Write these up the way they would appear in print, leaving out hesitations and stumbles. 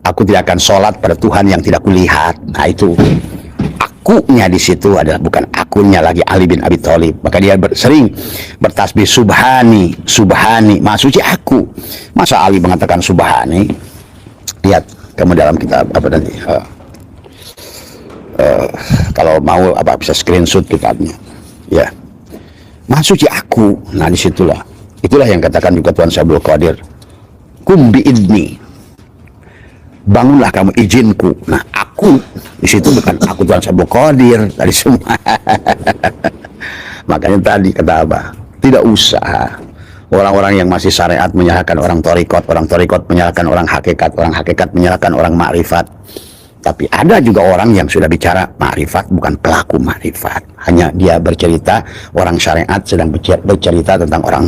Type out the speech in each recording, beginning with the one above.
aku tidak akan sholat pada Tuhan yang tidak kulihat. Nah itu akunya di situ adalah bukan akunya lagi Ali bin Abi Thalib. Maka dia sering bertasbih subhani, subhani, maha suci aku. Masa Ali mengatakan subhani? Lihat kamu dalam kitab apa nanti? Kalau mau apa bisa screenshot kitabnya. Ya, maha suci aku. Nah disitulah, itulah yang katakan juga Tuhan Abdul Qadir. Kum biidni, bangunlah kamu izinku. Nah aku di situ bukan aku Tuhan Abdul Qadir tadi semua. Makanya tadi kata apa? Tidak usah orang-orang yang masih syariat menyalahkan orang torikot menyalahkan orang hakikat menyalahkan orang makrifat. Tapi ada juga orang yang sudah bicara makrifat, bukan pelaku makrifat. Hanya dia bercerita, orang syariat sedang bercerita tentang orang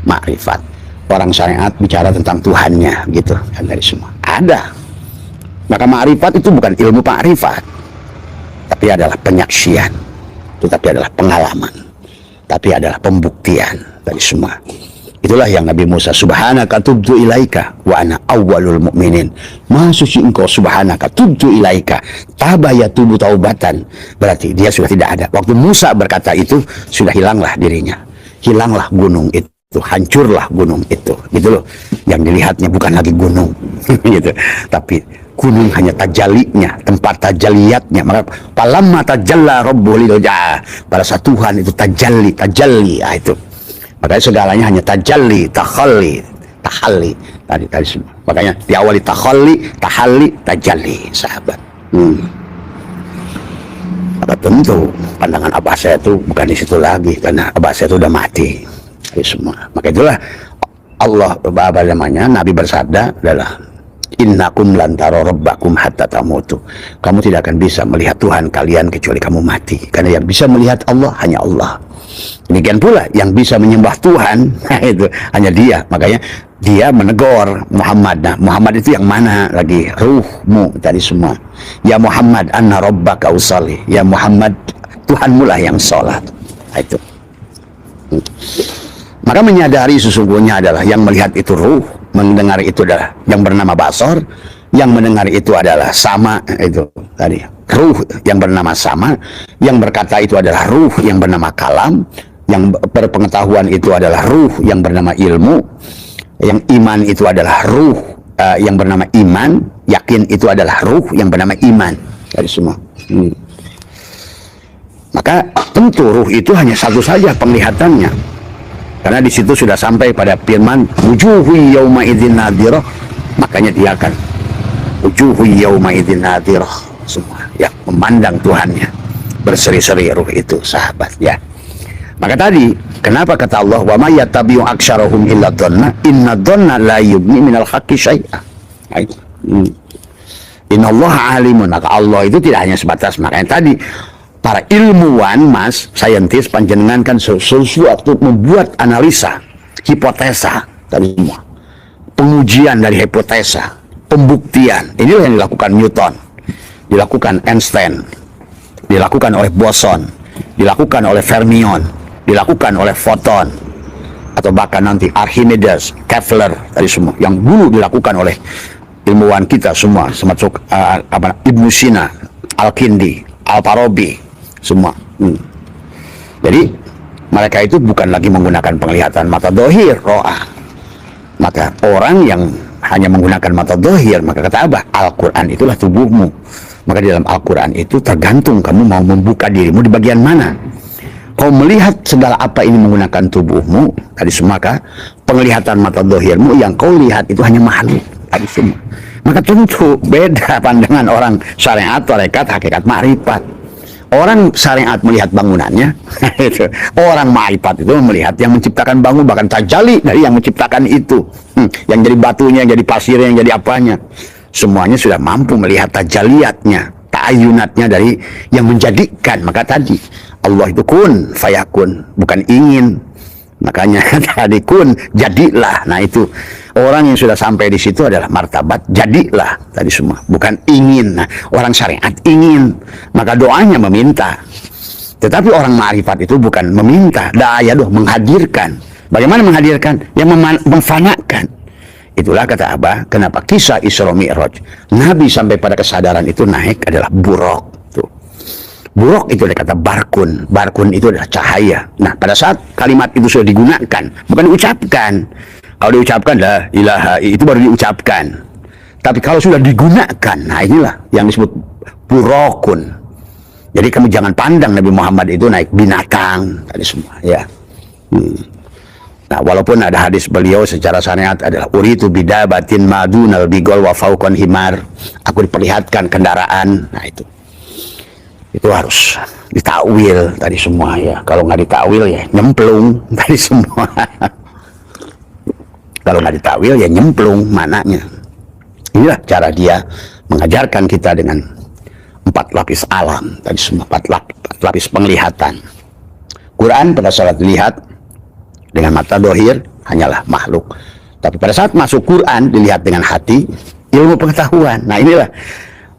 makrifat. Orang syariat bicara tentang Tuhannya, gitu kan dari semua. Ada. Maka makrifat itu bukan ilmu makrifat, tapi adalah penyaksian. Tetapi adalah pengalaman. Tapi adalah pembuktian dari semua. Itulah yang Nabi Musa, subhanaka tubtu ilaika wa ana awwalul mu'minin. Maha suci engkau subhanaka tubtu ilaika. Tabah yatubu taubatan. Berarti dia sudah tidak ada. Waktu Musa berkata itu, sudah hilanglah dirinya. Hilanglah gunung itu, hancurlah gunung itu. Gitu loh. Yang dilihatnya bukan lagi gunung. Gitu. Tapi gunung hanya tajalinya, tempat tajaliatnya. Maka palamma tajalla rabbuhu lidoja. Pada saat Tuhan itu tajalli. Ah itu. Makanya segalanya hanya tajalli, tahalli tadi semua. Makanya diawali tahalli, tajalli, sahabat. Maka tentu pandangan Abah saya itu bukan di situ lagi, karena Abah saya itu udah mati. Tadi semua. Maka itulah Allah apa namanya Nabi bersabda adalah innakum lan tara rabbakum hatta tamutu. Kamu tidak akan bisa melihat Tuhan kalian kecuali kamu mati. Karena yang bisa melihat Allah hanya Allah. Demikian pula yang bisa menyembah Tuhan itu hanya Dia. Makanya Dia menegur Muhammad. Nah, Muhammad itu yang mana lagi? Ruhmu tadi semua. Ya Muhammad anna rabbaka usalli. Ya Muhammad, Tuhanmu lah yang sholat. Nah, itu. Maka menyadari sesungguhnya adalah yang melihat itu ruh, mendengar itu adalah yang bernama basor, yang mendengar itu adalah sama, itu tadi ruh yang bernama sama, yang berkata itu adalah ruh yang bernama kalam, yang berpengetahuan itu adalah ruh yang bernama ilmu, yang iman itu adalah ruh yang bernama iman, yakin itu adalah ruh yang bernama iman. Dari semua. Maka tentu ruh itu hanya satu saja penglihatannya. Karena di situ sudah sampai pada firman wujuhu yauma idzin nadhirah, makanya dia akan wujuhu yauma idzin nadhirah semua ya memandang Tuhannya berseri-seri ruh itu sahabat ya. Maka tadi kenapa kata Allah wa may yattabi'u aktsarahum illa dhanna inna dhanna la yughni minal haqqi syai'a. Innallaha alimun. Maka Allah itu tidak hanya sebatas, makanya tadi para ilmuwan, mas, saintis, panjenengan kan sesuatu membuat analisa, hipotesa tadi semua, pengujian dari hipotesa, pembuktian. Inilah yang dilakukan Newton, dilakukan Einstein, dilakukan oleh Boson, dilakukan oleh Fermion, dilakukan oleh Photon, atau bahkan nanti Archimedes, Kepler tadi semua, yang dulu dilakukan oleh ilmuwan kita semua, termasuk Ibnu Sina, Al-Kindi, Al-Farabi. Semua. Jadi mereka itu bukan lagi menggunakan penglihatan mata dohir, ro'ah. Maka orang yang hanya menggunakan mata dohir, maka kata Abah, Al-Quran itulah tubuhmu. Maka di dalam Al-Quran itu tergantung kamu mau membuka dirimu di bagian mana. Kau melihat segala apa ini menggunakan tubuhmu, tadi semua, maka penglihatan mata dohirmu yang kau lihat itu hanya makhluk, tadi semua. Maka tentu beda pandangan orang syariat, tarekat, hakikat, ma'rifat. Orang syariat melihat bangunannya, orang ma'rifat itu melihat yang menciptakan bangun, bahkan tajali dari yang menciptakan itu, yang jadi batunya, yang jadi pasirnya, yang jadi apanya, semuanya sudah mampu melihat tajaliatnya, ta'ayunatnya dari yang menjadikan. Maka tadi Allah itu kun fayakun, bukan ingin. Makanya tadi kun jadilah. Nah itu orang yang sudah sampai di situ adalah martabat jadilah tadi semua, bukan ingin. Nah, orang syariat ingin, maka doanya meminta. Tetapi orang ma'rifat itu bukan meminta, da'aya doh menghadirkan. Bagaimana menghadirkan? Yang memfanakan. Itulah kata Abah, kenapa kisah Isra Mi'raj. Nabi sampai pada kesadaran itu naik adalah buraq. Tuh. Buraq itu ada kata barkun. Barkun itu adalah cahaya. Nah, pada saat kalimat itu sudah digunakan, bukan diucapkan. Kalau diucapkan, la ilaha, itu baru diucapkan. Tapi kalau sudah digunakan, nah inilah yang disebut buraqun. Jadi kamu jangan pandang Nabi Muhammad itu naik binatang tadi semua, ya. Nah, walaupun ada hadis beliau secara syariat adalah uritu bidabatin madunal bigol wa fauqan himar. Aku diperlihatkan kendaraan. Nah, itu harus ditakwil tadi semua, ya. Kalau nggak ditakwil ya nyemplung tadi semua. Kalau nggak ditakwil ya nyemplung mananya. Inilah cara dia mengajarkan kita dengan 4 lapis alam tadi semua, 4 lapis penglihatan. Quran pada saat dilihat dengan mata dohir hanyalah makhluk, tapi pada saat masuk Quran dilihat dengan hati, ilmu pengetahuan. Nah, inilah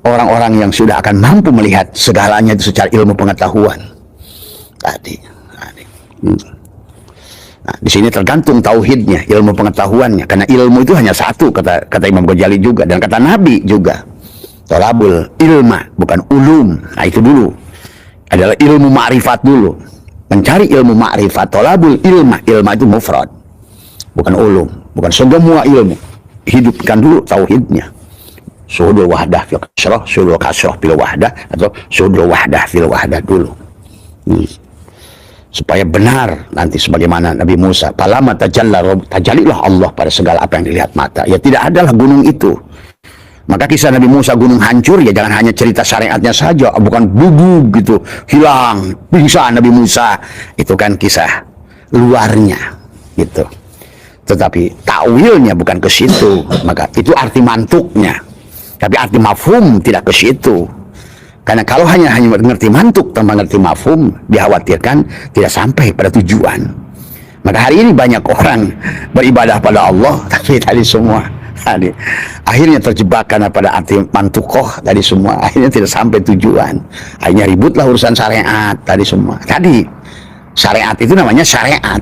orang-orang yang sudah akan mampu melihat segalanya itu secara ilmu pengetahuan tadi. Nah, di sini tergantung tauhidnya, ilmu pengetahuannya, karena ilmu itu hanya satu, kata Imam Ghazali juga, dan kata Nabi juga, tolabul ilma, bukan ulum. Nah, itu dulu adalah ilmu ma'rifat dulu. Mencari ilmu ma'rifat, tolabul ilma. Ilma itu mufrad, bukan ulum, bukan semua ilmu. Hidupkan dulu tauhidnya. Suhudul wahdah fil kasroh, suhudul kasroh fil wahdah, atau suhudul wahdah fil wahdah dulu. Supaya benar nanti sebagaimana Nabi Musa, palama tajalilah Allah pada segala apa yang dilihat mata. Ya tidak adalah gunung itu. Maka kisah Nabi Musa gunung hancur, ya jangan hanya cerita syariatnya saja, bukan bubuk gitu, hilang, pingsan Nabi Musa. Itu kan kisah luarnya gitu. Tetapi takwilnya bukan ke situ. Maka itu arti mantuknya. Tapi arti mafhum tidak ke situ. Karena kalau hanya mengerti mantuk tanpa mengerti mafhum, dikhawatirkan tidak sampai pada tujuan. Maka hari ini banyak orang beribadah pada Allah, tapi tadi semua akhirnya terjebak karena pada arti mantukoh tadi semua, akhirnya tidak sampai tujuan. Akhirnya ributlah urusan syariat tadi semua. Tadi syariat itu namanya syariat,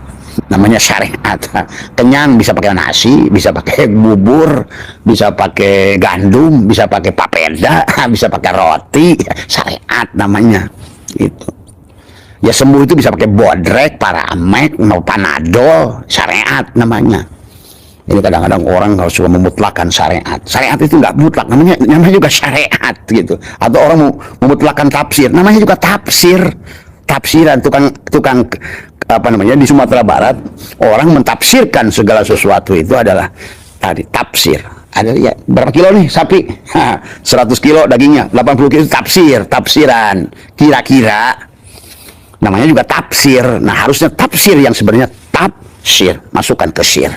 kenyang bisa pakai nasi, bisa pakai bubur, bisa pakai gandum, bisa pakai papeda, bisa pakai roti, syariat namanya itu. Ya sembuh itu bisa pakai bodrek, paramek, panadol, syariat namanya. Ini kadang-kadang orang kalau suka memutlakan syariat. Syariat itu nggak mutlak, namanya juga syariat gitu. Atau orang memutlakan tafsir, namanya juga tafsir. Tafsiran, tukang apa namanya, di Sumatera Barat orang mentafsirkan segala sesuatu itu adalah tadi tafsir. Ada ya berapa kilo nih sapi? 100 kilo dagingnya, 80 kilo tafsiran. Kira-kira namanya juga tafsir. Nah, harusnya tafsir yang sebenarnya tafsir, masukkan ke sir.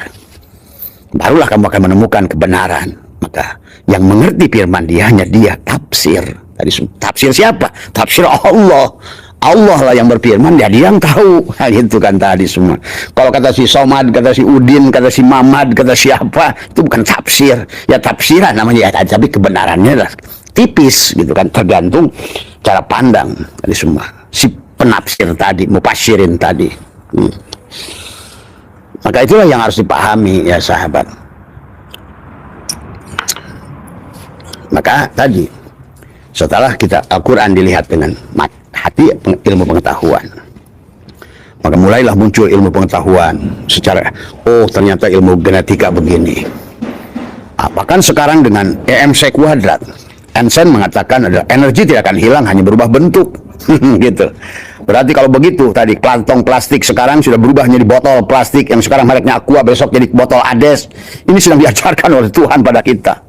Barulah kamu akan menemukan kebenaran. Maka yang mengerti firman dia hanya dia, tafsir. Tafsir siapa? Tafsir Allah. Allah lah yang berfirman, dia yang tahu. Hal itu kan tadi semua. Kalau kata si Somad, kata si Udin, kata si Mamad, kata siapa, itu bukan tafsir. Ya tafsiran namanya, ya, tapi kebenarannya lah tipis gitu kan, tergantung cara pandang tadi semua. Si penafsir tadi, mufassirin tadi. Maka itulah yang harus dipahami ya sahabat. Maka tadi setelah kita Al-Quran dilihat dengan hati, ilmu pengetahuan, maka mulailah muncul ilmu pengetahuan secara, oh ternyata ilmu genetika begini. Bahkan sekarang dengan EMC kuadrat, Einstein mengatakan adalah energi tidak akan hilang, hanya berubah bentuk. Gitu. Berarti kalau begitu tadi kantong plastik sekarang sudah berubah menjadi botol plastik yang sekarang mereknya Aqua, besok jadi botol Ades. Ini sedang diajarkan oleh Tuhan pada kita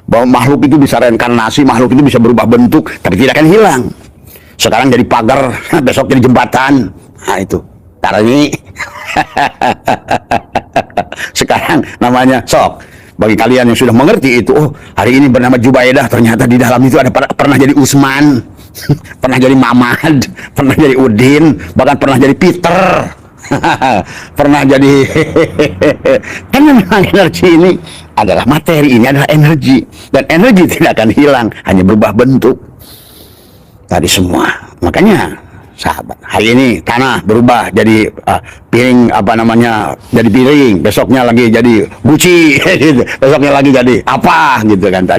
bahwa makhluk itu bisa reinkarnasi, makhluk itu bisa berubah bentuk, tapi tidak akan hilang. Sekarang jadi pagar, besok jadi jembatan. Nah itu cara ini. Sekarang namanya sok. Bagi kalian yang sudah mengerti itu, oh hari ini bernama Jubaidah, ternyata di dalam itu ada pernah jadi Usman, pernah jadi Mamad, pernah jadi Udin, bahkan pernah jadi Peter, pernah jadi kan memang energi ini adalah materi, ini adalah energi, dan energi tidak akan hilang, hanya berubah bentuk tadi semua. Makanya sahabat. Hari ini tanah berubah jadi piring, apa namanya, jadi piring, besoknya lagi jadi guci, gitu. Besoknya lagi jadi apa gitu kan tadi.